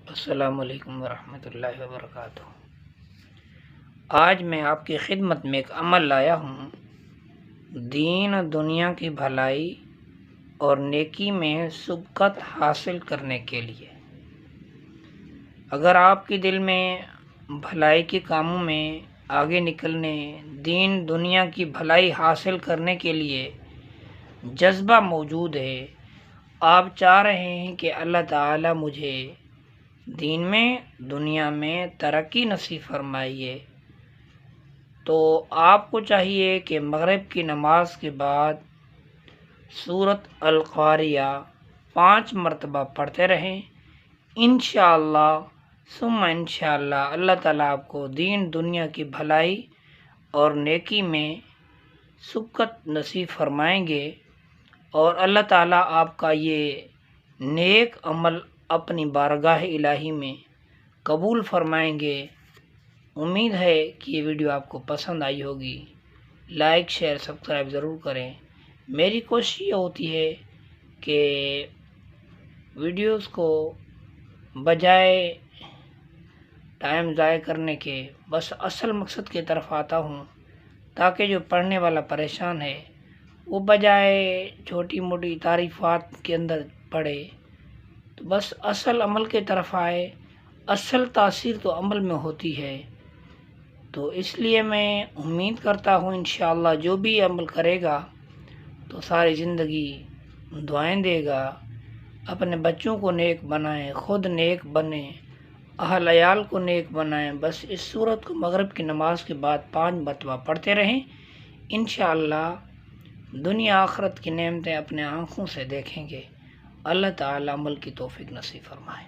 السلام علیکم ورحمۃ اللہ وبرکاتہ۔ آج میں آپ کی خدمت میں ایک عمل لایا ہوں، دین و دنیا کی بھلائی اور نیکی میں سبقت حاصل کرنے کے لیے۔ اگر آپ کے دل میں بھلائی کے کاموں میں آگے نکلنے، دین دنیا کی بھلائی حاصل کرنے کے لیے جذبہ موجود ہے، آپ چاہ رہے ہیں کہ اللہ تعالی مجھے دین میں دنیا میں ترقی نصیب فرمائیے، تو آپ کو چاہیے کہ مغرب کی نماز کے بعد سورۃ القاریہ 5 مرتبہ پڑھتے رہیں۔ انشاءاللہ ثم انشاءاللہ اللہ تعالیٰ آپ کو دین دنیا کی بھلائی اور نیکی میں سبقت نصیب فرمائیں گے، اور اللہ تعالیٰ آپ کا یہ نیک عمل اپنی بارگاہ الہی میں قبول فرمائیں گے۔ امید ہے کہ یہ ویڈیو آپ کو پسند آئی ہوگی۔ لائک شیئر سبسکرائب ضرور کریں۔ میری کوشش یہ ہوتی ہے کہ ویڈیوز کو بجائے ٹائم ضائع کرنے کے بس اصل مقصد کی طرف آتا ہوں، تاکہ جو پڑھنے والا پریشان ہے وہ بجائے چھوٹی موٹی تعریفات کے اندر پڑھے تو بس اصل عمل کی طرف آئے۔ اصل تاثیر تو عمل میں ہوتی ہے، تو اس لیے میں امید کرتا ہوں انشاءاللہ جو بھی عمل کرے گا تو ساری زندگی دعائیں دے گا۔ اپنے بچوں کو نیک بنائیں، خود نیک بنیں، اہل عیال کو نیک بنائیں۔ بس اس سورت کو مغرب کی نماز کے بعد 5 مرتبہ پڑھتے رہیں۔ انشاءاللہ دنیا آخرت کی نعمتیں اپنے آنکھوں سے دیکھیں گے۔ اللہ تعالیٰ عمل کی توفیق نصیب فرمائے۔